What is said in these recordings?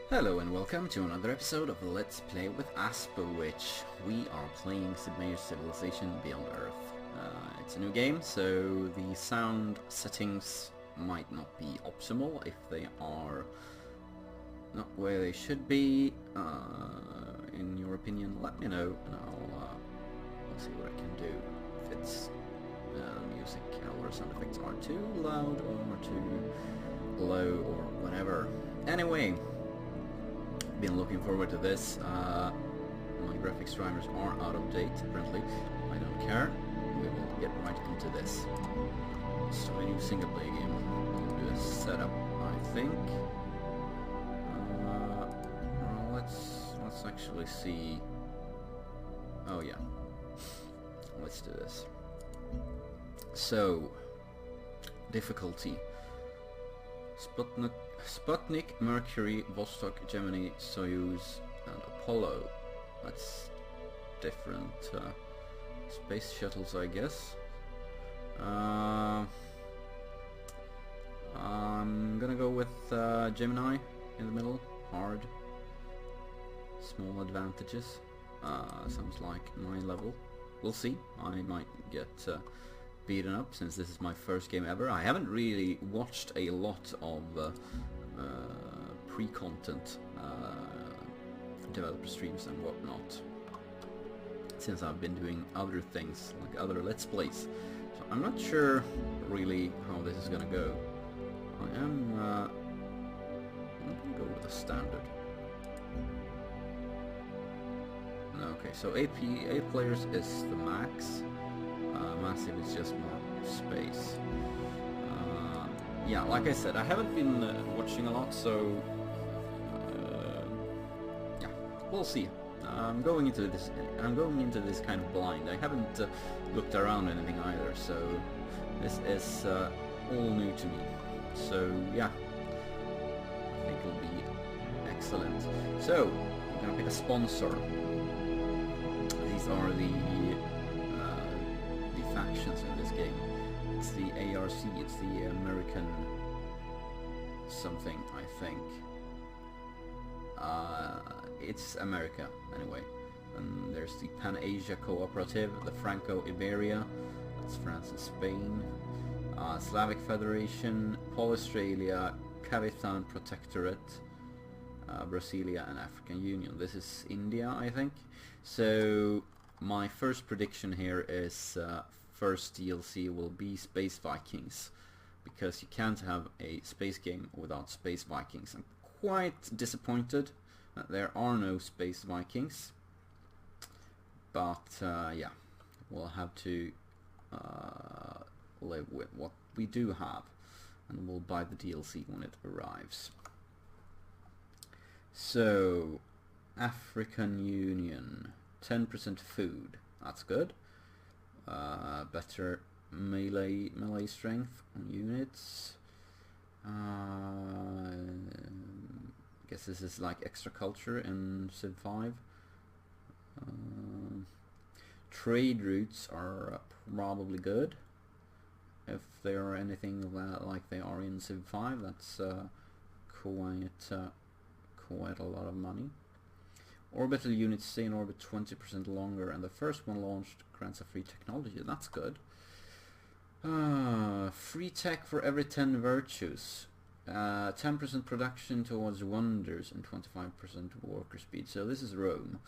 Hello and welcome to another episode of Let's Play with Asper, which we are playing Submerged Civilization Beyond Earth. It's a new game, so the sound settings might not be optimal. If they are not where they should be, in your opinion, let me know and I'll see what I can do. If it's music or sound effects are too loud or too low or whatever. Anyway, been looking forward to this. My graphics drivers are out of date apparently. I don't care. We will get right into this. So a new single player game. I'll do a setup, I think. Well, let's actually see. Oh yeah. Let's do this. So difficulty. Sputnik, Mercury, Vostok, Gemini, Soyuz, and Apollo. That's different space shuttles, I guess. I'm gonna go with Gemini in the middle. Hard. Small advantages. Sounds like my level. We'll see. I might get beaten up since this is my first game ever. I haven't really watched a lot of pre-content developer streams and whatnot since I've been doing other things like other Let's Plays, so I'm not sure really how this is gonna go. I'm gonna go with a standard. Okay, so 8 players is the max. Massive is just more space. Yeah, like I said, I haven't been watching a lot, so yeah, we'll see. I'm going into this kind of blind. I haven't looked around anything either, so this is all new to me. So yeah, I think it'll be excellent. So I'm gonna pick a sponsor. These are the factions in this game. It's the ARC, it's the American something, I think. It's America, anyway. And there's the Pan-Asia Cooperative, the Franco-Iberia, that's France and Spain, Slavic Federation, Paul-Australia, Kavitan Protectorate, Brasilia and African Union. This is India, I think. So my first prediction here is first DLC will be Space Vikings, because you can't have a space game without Space Vikings. I'm quite disappointed that there are no Space Vikings, but yeah, we'll have to live with what we do have, and we'll buy the DLC when it arrives. So, African Union, 10% food, that's good. Better melee strength on units. Guess this is like extra culture in Civ 5. Trade routes are probably good. If they are anything like they are in Civ 5, that's quite a lot of money. Orbital units stay in orbit 20% longer, and the first one launched grants a free technology. That's good. Free tech for every 10 virtues. 10% production towards wonders and 25% worker speed. So this is Rome.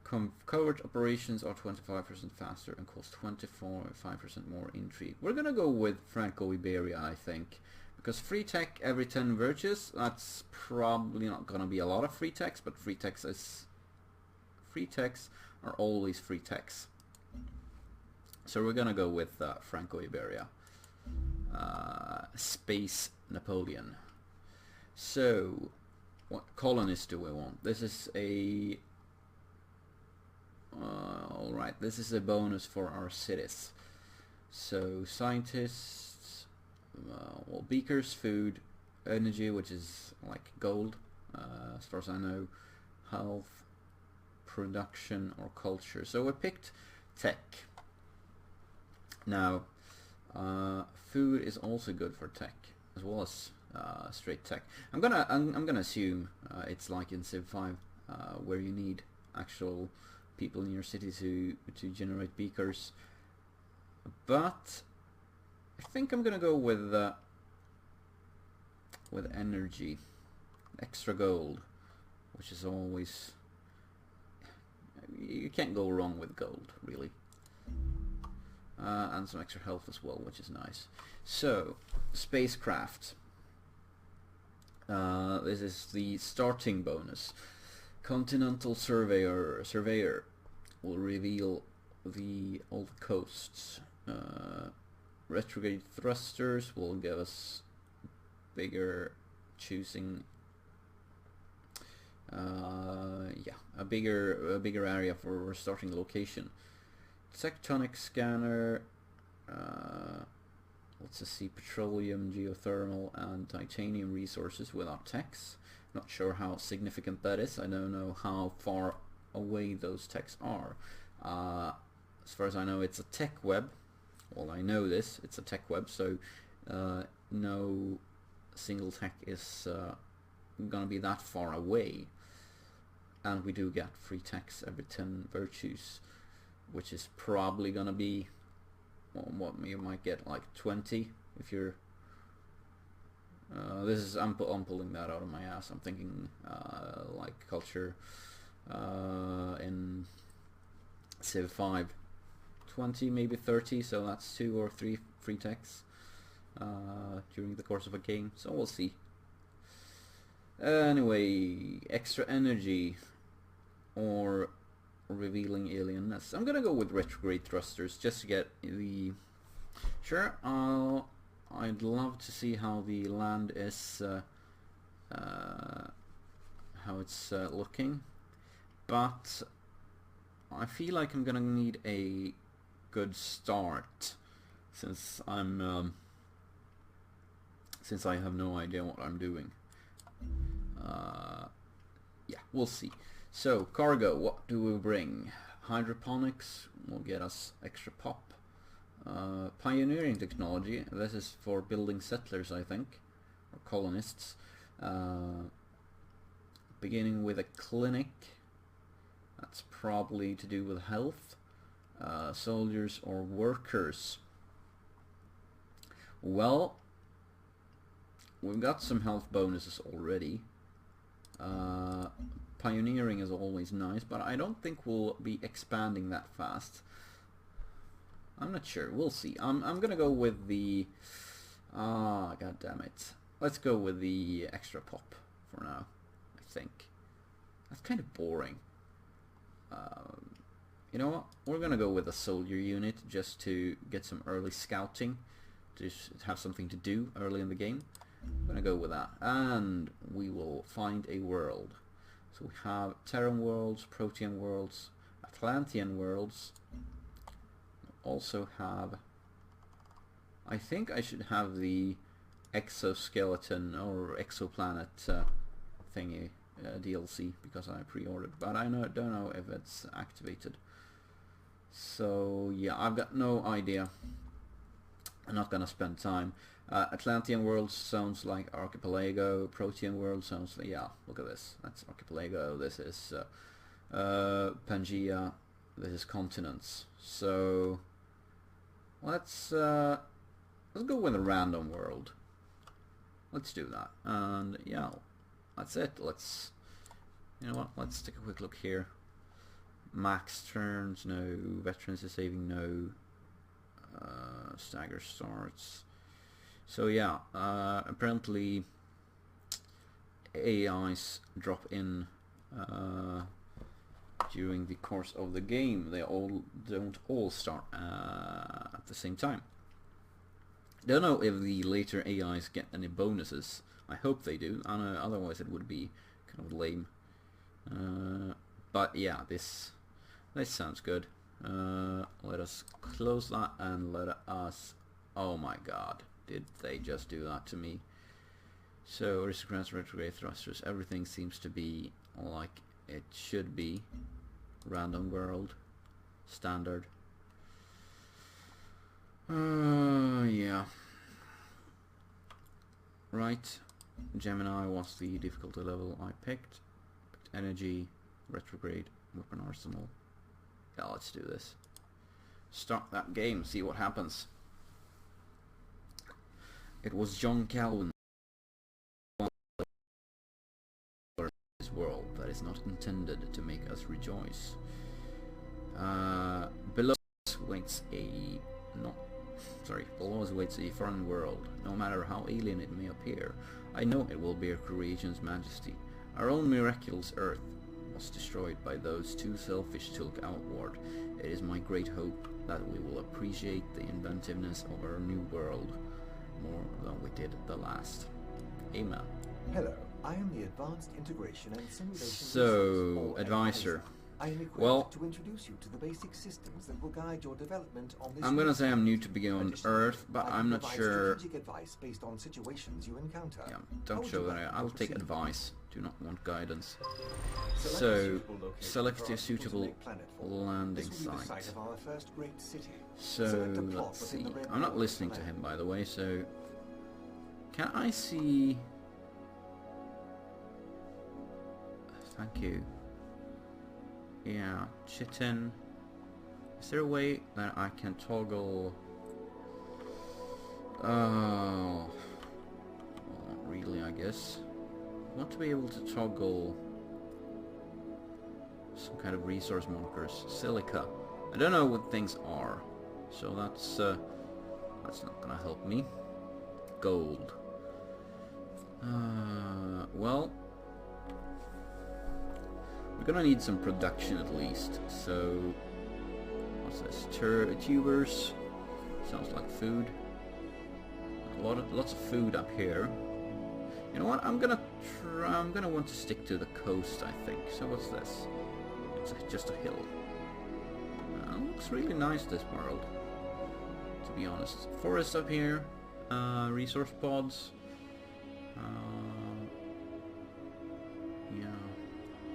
Covert operations are 25% faster and cost 25% more intrigue. We're gonna go with Franco-Iberia, I think. Because free tech every 10 virtues, that's probably not gonna be a lot of free techs, but free techs are always free techs. So we're gonna go with Franco-Iberia. Space Napoleon. So, what colonies do we want? This is a... alright, this is a bonus for our cities. So, scientists... well, beakers, food, energy, which is like gold, as far as I know, health, production, or culture. So we picked tech. Now, food is also good for tech, as well as straight tech. I'm gonna assume it's like in Civ 5, where you need actual people in your city to generate beakers. But I think I'm gonna go with energy, extra gold, which is always, you can't go wrong with gold, really. And some extra health as well, which is nice. So, spacecraft. This is the starting bonus. Continental Surveyor will reveal all the coasts. Retrograde thrusters will give us bigger choosing. A bigger area for starting location. Tectonic scanner. Let's just see, petroleum, geothermal, and titanium resources without techs. Not sure how significant that is. I don't know how far away those techs are. As far as I know, it's a tech web. Well, I know this. It's a tech web, so no single tech is gonna be that far away. And we do get free techs every 10 virtues, which is probably gonna be, well, what you might get like 20 if you're. This is I'm pulling that out of my ass. I'm thinking like culture in Civ 5, 20 maybe 30. So that's 2 or 3 free techs during the course of a game. So we'll see. Anyway, extra energy or revealing alienness. I'm gonna go with retrograde thrusters just to get the. Sure, I'd love to see how the land is, how it's looking, but I feel like I'm gonna need a good start since since I have no idea what I'm doing. Yeah, we'll see. So, cargo, what do we bring? Hydroponics will get us extra pop. Pioneering technology, this is for building settlers, I think, or colonists. Beginning with a clinic, that's probably to do with health. Soldiers or workers. Well, we've got some health bonuses already. Pioneering is always nice, but I don't think we'll be expanding that fast. I'm not sure. We'll see. I'm gonna go with the. God damn it! Let's go with the extra pop for now. I think that's kind of boring. You know what? We're gonna go with a soldier unit just to get some early scouting, just have something to do early in the game. I'm gonna go with that, and we will find a world. So we have Terran worlds, Protean worlds, Atlantean worlds. Also have, I think I should have the exoskeleton or exoplanet thingy DLC because I pre-ordered, but I don't know if it's activated. So yeah, I've got no idea. I'm not gonna spend time. Atlantean world sounds like archipelago. Protean world sounds like, yeah, look at this. That's archipelago. This is Pangea. This is continents. So let's go with a random world. Let's do that. And yeah, that's it. Let's, you know what? Let's take a quick look here. Max turns, no. Veterans is saving, no. Stagger starts. So yeah, apparently AIs drop in during the course of the game. They don't all start at the same time. Don't know if the later AIs get any bonuses. I hope they do. Otherwise it would be kind of lame. But yeah, this sounds good. Let us close that and let us. Oh my god, did they just do that to me? So aristocrats, retrograde thrusters, everything seems to be like it should be. Random world, standard. Yeah. Right. Gemini was the difficulty level I picked. Energy, retrograde, weapon arsenal. Yeah, let's do this. Start that game, see what happens. It was John Calvin. This world that is not intended to make us rejoice. Below us waits a foreign world. No matter how alien it may appear, I know it will bear creation's majesty. Our own miraculous Earth was destroyed by those too selfish to look outward. It is my great hope that we will appreciate the inventiveness of our new world more than we did the last. Amen. Hello, I am the Advanced Integration and Simulation So, advisor. I am equipped Well, to introduce you to the basic systems that will guide your development on this. I'm gonna say I'm new to begin on Earth, but I'm not sure. Strategic advice based on situations you encounter. Yeah, don't show that. I'll take advice. Do not want guidance. So, select a suitable landing site. So, let's see. I'm not listening to him, by the way, so... Can I see... Thank you. Yeah, Chitin. Is there a way that I can toggle... Oh... Well, not really, I guess. I want to be able to toggle... some kind of resource markers. Silica. I don't know what things are, so that's not gonna help me. Gold. Well, we're gonna need some production at least. So, what's this? Tubers. Sounds like food. Lots of food up here. You know what? I'm gonna want to stick to the coast, I think. So what's this? It's just a hill. Looks really nice, this world, to be honest. Forest up here, resource pods. Yeah,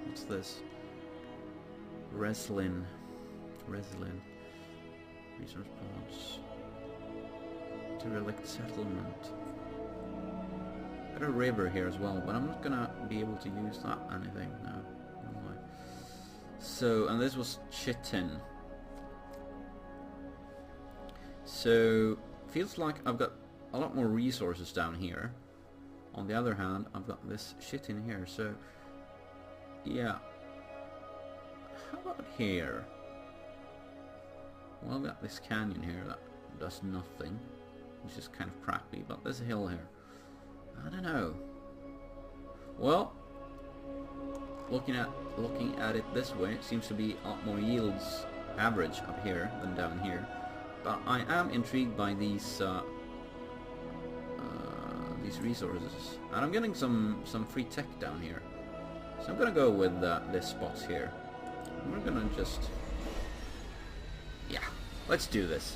what's this? Reslin, resource pods. Derelict settlement. Got a river here as well, but I'm not gonna be able to use that anything now. So, and this was Chitin. So, feels like I've got a lot more resources down here. On the other hand, I've got this shit in here, so... Yeah. How about here? Well, I've got this canyon here that does nothing, which is kind of crappy, but there's a hill here. I don't know. Well... Looking at it this way, it seems to be a lot more yields average up here than down here. But I am intrigued by these resources, and I'm getting some free tech down here. So I'm gonna go with this spot here. And we're gonna just, yeah, let's do this.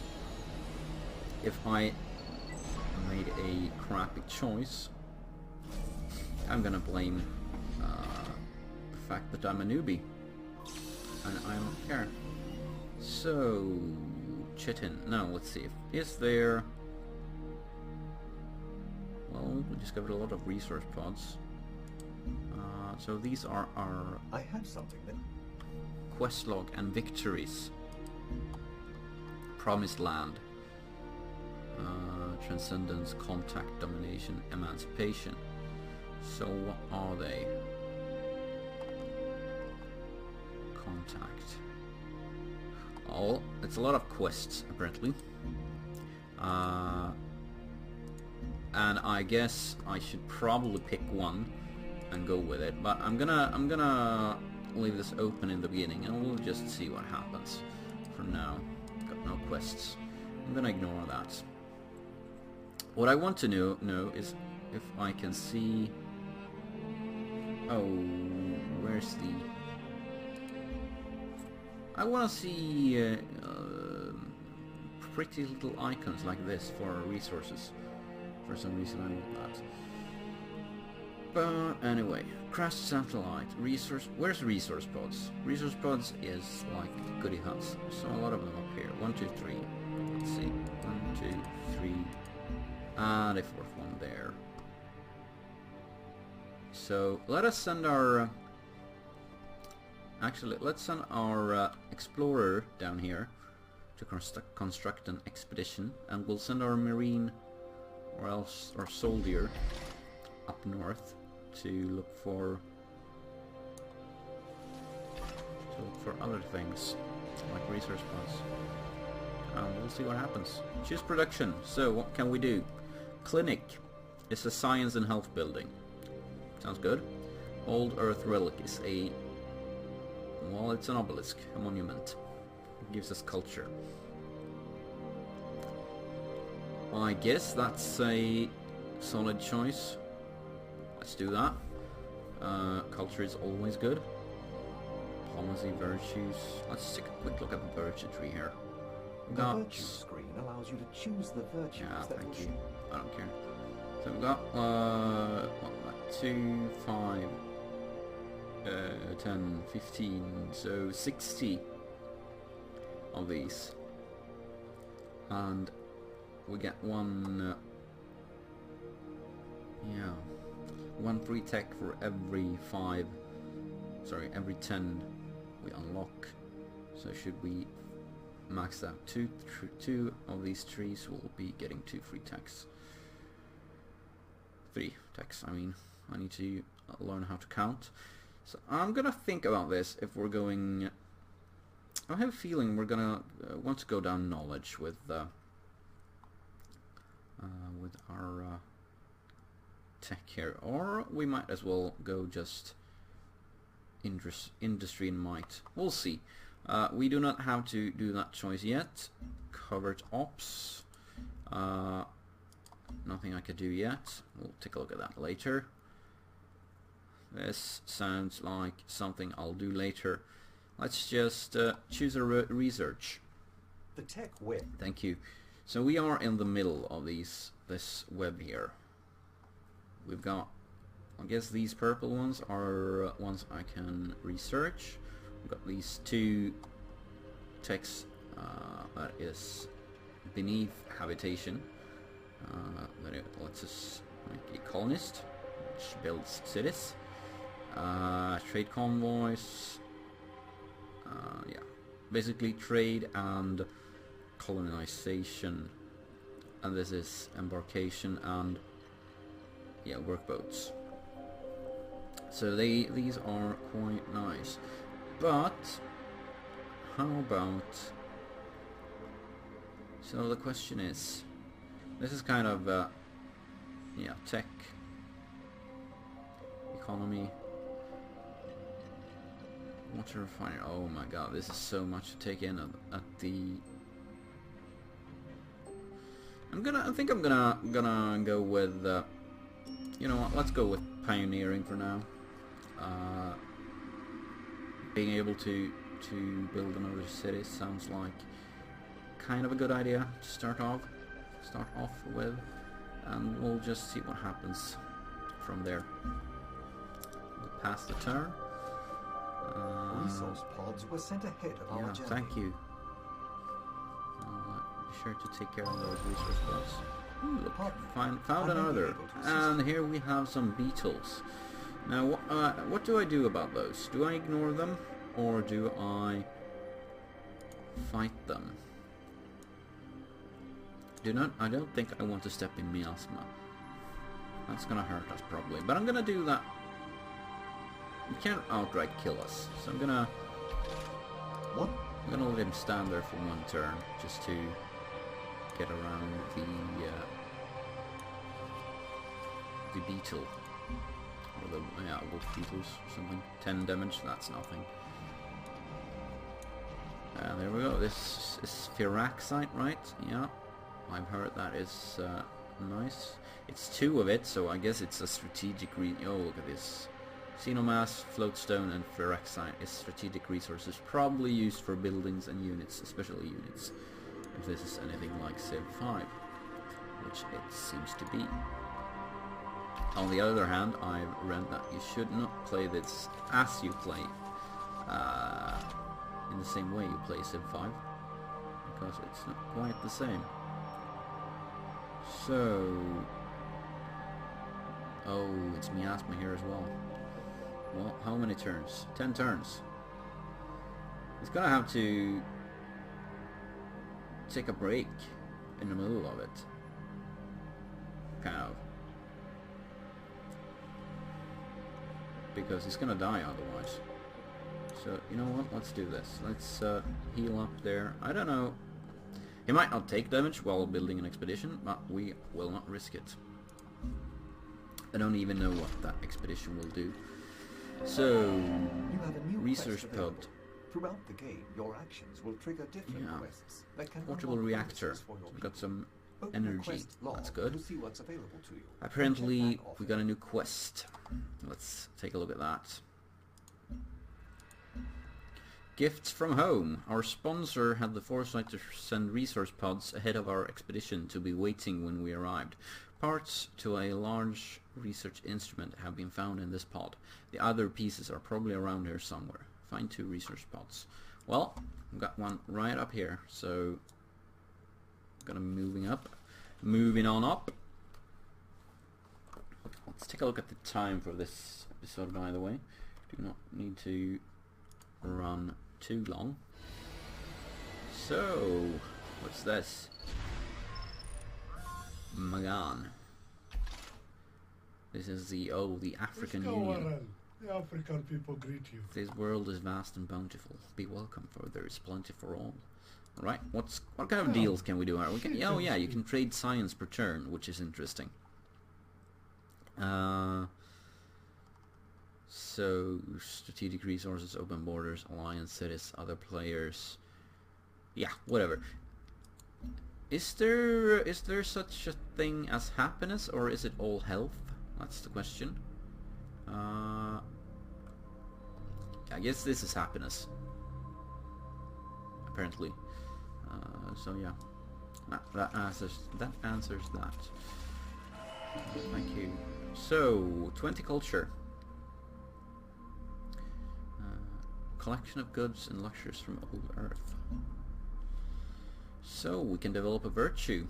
If I made a crappy choice, I'm gonna blame the fact that I'm a newbie, and I don't care. So, Chitin. Now, let's see. Is there... Well, we discovered a lot of resource pods. So these are our... I have something then. Quest log and victories. Promised land. Transcendence, contact, domination, emancipation. So what are they? Contact. Oh, it's a lot of quests apparently. And I guess I should probably pick one and go with it, but I'm gonna leave this open in the beginning and we'll just see what happens. For now, got no quests. I'm gonna ignore that. What I want to know is if I can see... Oh, where's the... I want to see pretty little icons like this for resources. For some reason I want that. But anyway, crashed satellite, resource... Where's resource pods? Resource pods is like goodie huts. So a lot of them up here. 1, 2, 3. Let's see. 1, 2, 3. And a fourth one there. So let us send our... actually, let's send our explorer down here to construct an expedition, and we'll send our marine, or else our soldier, up north to look for other things like research pods. We'll see what happens. Choose production. So what can we do? Clinic is a science and health building. Sounds good. Old Earth relic is a... well, it's an obelisk, a monument. It gives us culture. I guess that's a solid choice. Let's do that. Culture is always good. Policy, virtues. Let's take a quick look at the virtue tree here. The virtue screen allows you to choose the virtues that will show. I don't care. So we've got, 2, 5, 10, 15, so 60 of these. And we get one, one free tech for every 5, sorry, every 10 we unlock. So should we max out two of these trees, we'll be getting 2 free techs. 3 techs, I mean. I need to learn how to count. So I'm gonna think about this if we're going... I have a feeling we're gonna want to go down knowledge with our tech here, or we might as well go just industry and might. We'll see. We do not have to do that choice yet. Covert ops. Nothing I could do yet. We'll take a look at that later. This sounds like something I'll do later. Let's just choose a research. The tech web. Thank you. So we are in the middle of this web here. We've got, I guess these purple ones are ones I can research. We've got these 2 techs that is beneath habitation. That it lets us make a colonist, which builds cities. Trade convoys. Yeah, basically trade and colonization. And this is embarkation and workboats. So these are quite nice. But how about... so the question is, this is kind of tech, economy, water refinery. Oh my god, this is so much to take in at the... I think I'm gonna go with you know what, let's go with pioneering for now. Being able to build another city sounds like kind of a good idea to start off with, and we'll just see what happens from there. We'll pass the turn. Resource pods were sent ahead of our journey. Thank you. Be sure to take care of those resource pods. Ooh, look, found another. And here we have some beetles. Now, what do I do about those? Do I ignore them, or do I fight them? I don't think I want to step in miasma. That's gonna hurt us probably, but I'm gonna do that. You can't outright kill us, so I'm gonna let him stand there for 1 turn just to get around the beetle, or the wolf beetles or something. 10 damage, that's nothing. There we go. This is Fyraxite, right? Yeah, I've heard that is nice. It's 2 of it, so I guess it's a strategic oh, look at this. Xenomass, floatstone, and Fyraxite is strategic resources, probably used for buildings and units, especially units, if this is anything like Civ 5, which it seems to be. On the other hand, I've read that you should not play this as you play, in the same way you play Civ 5, because it's not quite the same. So, Oh, it's miasma here as well. Well, how many turns? 10 turns. He's gonna have to take a break in the middle of it. Kind of. Because he's gonna die otherwise. So, you know what? Let's do this. Let's heal up there. I don't know. He might not take damage while building an expedition, but we will not risk it. I don't even know what that expedition will do. So, You have a new research quest pod. available. Throughout the game, your actions will trigger different quests that can Portable unlock reactor. bonuses for your We've got people. some Open the energy. quest log That's good. to see what's available to you. Apparently, Check back we often. got a new quest. Let's take a look at that. Gifts from home. Our sponsor had the foresight to send resource pods ahead of our expedition to be waiting when we arrived. Parts to a large research instrument have been found in this pod. The other pieces are probably around here somewhere. Find 2 research pods. Well, we've got one right up here, so gonna moving on up. Let's take a look at the time for this episode, by the way. Do not need to run too long. So, what's this? Magan. This is the African Union. The African people greet you. This world is vast and bountiful. Be welcome, for there is plenty for all. Right, what kind of deals can we do? Oh yeah, you can trade science per turn, which is interesting. So strategic resources, open borders, alliance cities, other players. Yeah, whatever. Is there such a thing as happiness, or is it all health? That's the question. I guess this is happiness. Apparently. So yeah, that answers that. Thank you. So 20 culture. Collection of goods and luxuries from old Earth. So we can develop a virtue.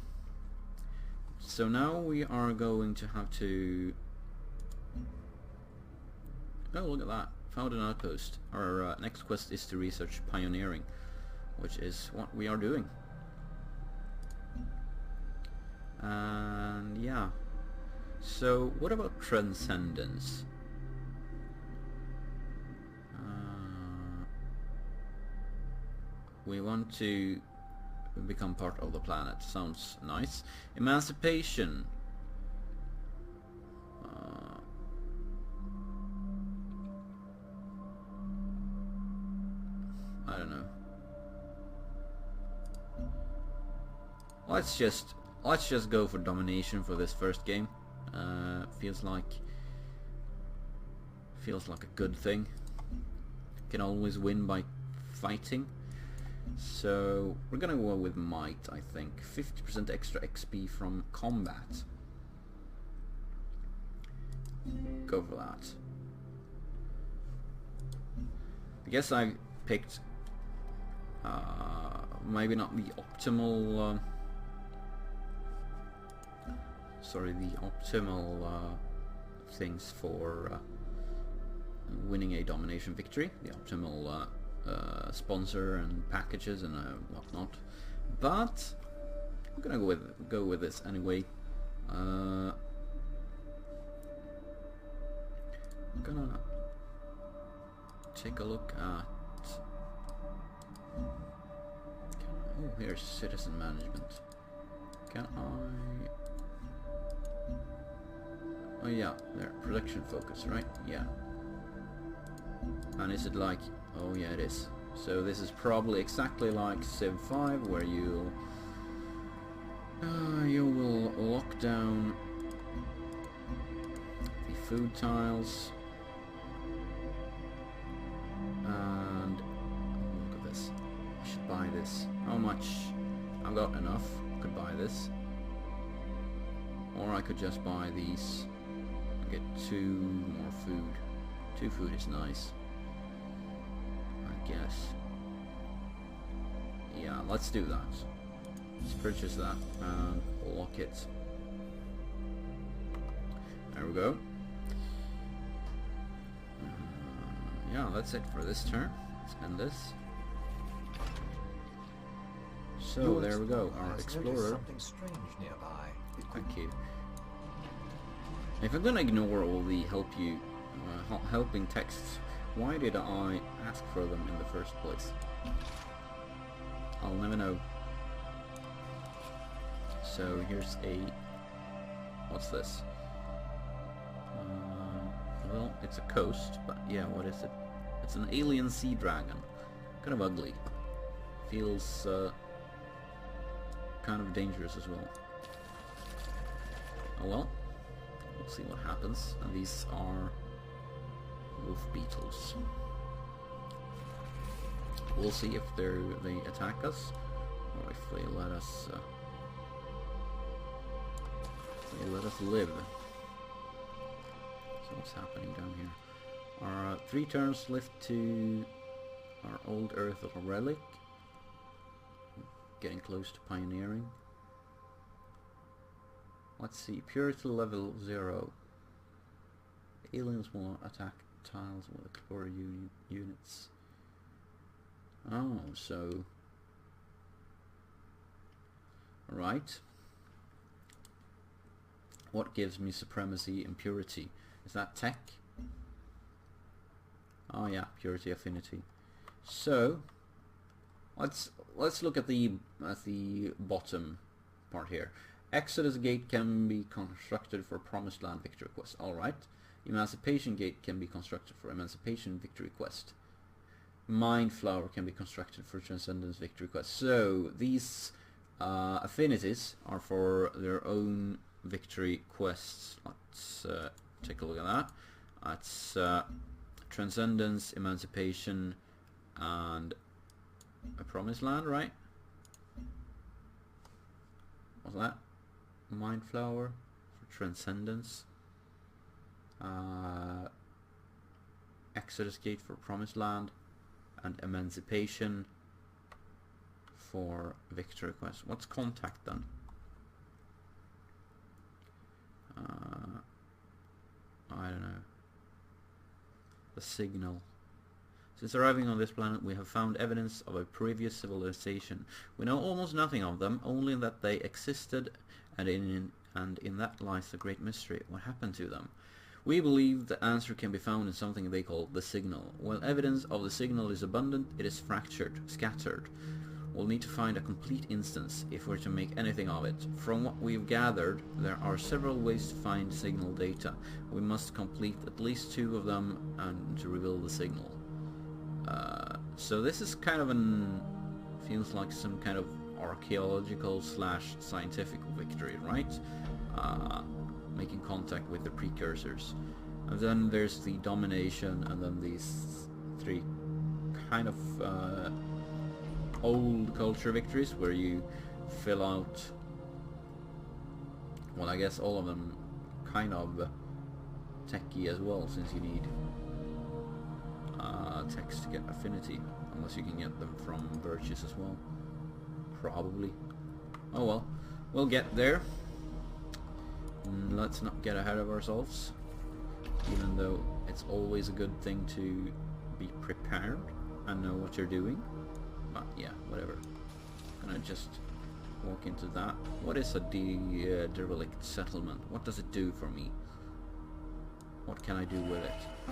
So now we are going to have to... Oh, look at that. Found an outpost. Our next quest is to research pioneering, which is what we are doing. And yeah. So what about transcendence? We want to become part of the planet. Sounds nice. Emancipation. I don't know. Let's just go for domination for this first game. Feels like a good thing. Can always win by fighting. So we're gonna go with might, I think. 50% extra XP from combat. Go for that. I guess I picked maybe not the optimal things for winning a domination victory. The optimal sponsor and packages and whatnot, but I'm gonna go with this anyway. I'm gonna take a look at. Oh, here's citizen management. Can I? Oh yeah, there. Production focus, right? Yeah. And is it like? Oh yeah, it is. So this is probably exactly like Civ 5, where you will lock down the food tiles, and oh, look at this. I should buy this. How much? I've got enough. Could buy this, or I could just buy these and get 2 more food. 2 food is nice. Guess. Yeah, let's do that. Let's purchase that and lock it. There we go. Yeah, that's it for this turn. Let's end this. So there we go, our explorer. Something strange nearby. Thank you. If I'm gonna ignore all the helping texts, why did I ask for them in the first place? I'll never know. So here's a... what's this? Well, it's a coast, but yeah, what is it? It's an alien sea dragon. Kind of ugly. Feels kind of dangerous as well. Oh well. We'll see what happens. And these are wolf beetles. We'll see if they attack us, or if they let us live. So what's happening down here? Our 3 turns left to our old Earth relic. Getting close to pioneering. Let's see, purity level 0. Aliens will not attack tiles with explorer units. Oh, so... right. What gives me supremacy and purity? Is that tech? Oh yeah, purity affinity. So let's look at the bottom part here. Exodus Gate can be constructed for Promised Land victory quest. Alright. Emancipation Gate can be constructed for Emancipation victory quest. Mind Flower can be constructed for Transcendence victory quest. So these affinities are for their own victory quests. Let's take a look at that. That's Transcendence, Emancipation, and a Promised Land, right? What's that? Mind Flower for Transcendence. Exodus Gate for Promised Land, and Emancipation for Victory Quest. What's Contact then? I don't know. The Signal. Since arriving on this planet, we have found evidence of a previous civilization. We know almost nothing of them, only that they existed, and in that lies the great mystery. What happened to them? We believe the answer can be found in something they call the Signal. While evidence of the Signal is abundant, it is fractured, scattered. We'll need to find a complete instance if we're to make anything of it. From what we've gathered, there are several ways to find signal data. We must complete at least 2 of them and to reveal the signal. So this is kind of feels like some kind of archaeological / scientific victory, right? Making contact with the precursors. And then there's the domination, and then these 3 kind of old culture victories where you fill out, well, I guess all of them kind of techy as well, since you need text to get affinity, unless you can get them from virtues as well. Probably. Oh well, we'll get there. Let's not get ahead of ourselves, even though it's always a good thing to be prepared and know what you're doing. But yeah, whatever. Gonna just walk into that. What is a derelict settlement? What does it do for me? What can I do with it? I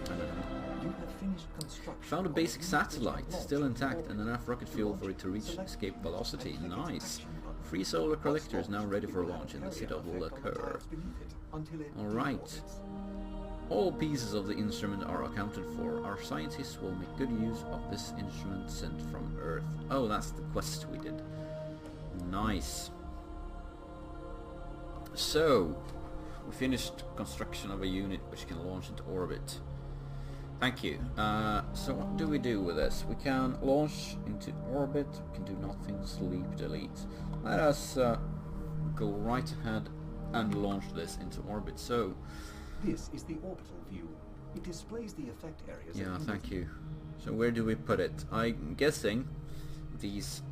don't know. You have finished construction. Found a basic satellite, still intact, and enough rocket fuel for it to reach escape velocity. Nice. Free solar collector is now ready for launch in the city will occur. Alright. All pieces of the instrument are accounted for. Our scientists will make good use of this instrument sent from Earth. Oh, that's the quest we did. Nice. So, we finished construction of a unit which can launch into orbit. Thank you. So what do we do with this? We can launch into orbit, we can do nothing, sleep, delete. Let us go right ahead and launch this into orbit. So, this is the orbital view. It displays the effect areas. Yeah, thank you. So where do we put it? I'm guessing these,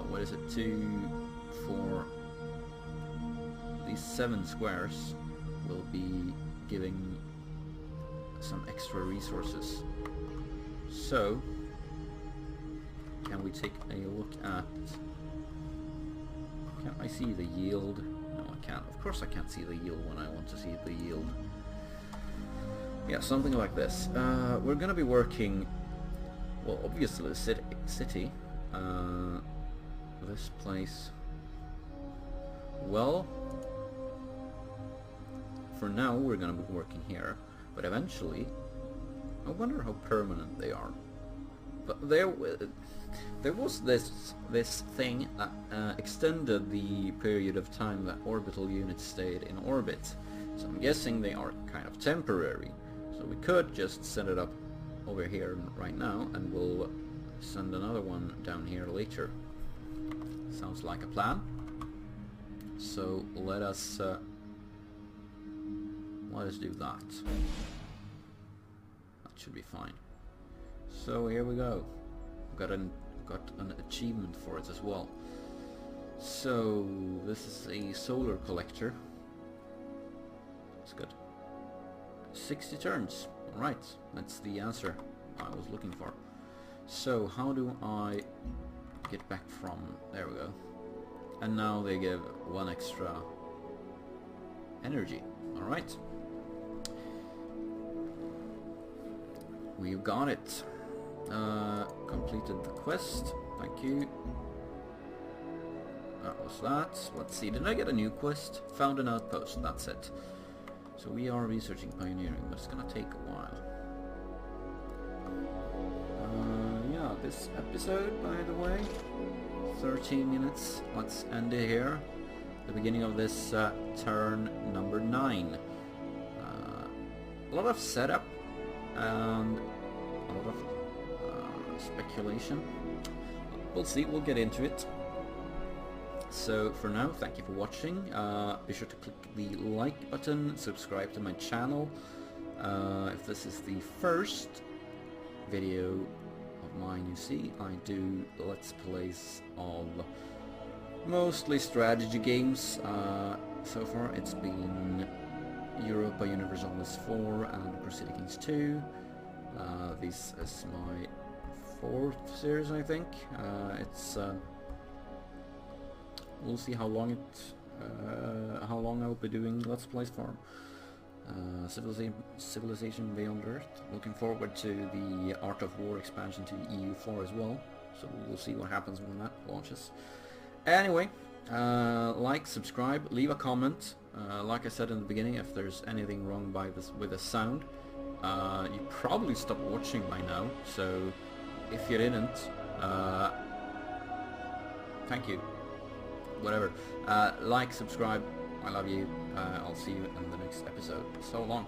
what is it, 2, 4, these 7 squares will be giving some extra resources. So, can we take a look at... Can I see the yield? No, I can't. Of course I can't see the yield when I want to see the yield. Yeah, something like this. We're gonna be working... Well, obviously the city. This place... Well... For now we're gonna be working here. But eventually... I wonder how permanent they are. But there was this thing that extended the period of time that orbital units stayed in orbit. So I'm guessing they are kind of temporary. So we could just set it up over here right now, and we'll send another one down here later. Sounds like a plan. So let us do that. That should be fine. So here we go. Got an achievement for it as well. So this is a solar collector. That's good. 60 turns. Alright, that's the answer I was looking for. So how do I get back from... There we go. And now they give 1 extra energy. Alright. We've got it. Completed the quest. Thank you. That was that. Let's see, did I get a new quest? Found an outpost, that's it. So we are researching pioneering, but it's gonna take a while. Yeah, this episode, by the way, 13 minutes. Let's end it here. The beginning of this turn number 9. A lot of setup and a lot of speculation. We'll see, we'll get into it. So for now, thank you for watching. Be sure to click the like button, subscribe to my channel. If this is the first video of mine you see, I do Let's Plays of mostly strategy games. So far it's been Europa Universalis 4 and Crusader Kings 2. This is my 4th series, I think. We'll see how long I'll be doing Let's Plays for. Civilization Beyond Earth. Looking forward to the Art of War expansion to EU4 as well. So we'll see what happens when that launches. Anyway, like, subscribe, leave a comment. Like I said in the beginning, if there's anything wrong with the sound, you probably stopped watching by now. So if you didn't, thank you. Whatever. Like, subscribe. I love you. I'll see you in the next episode. So long.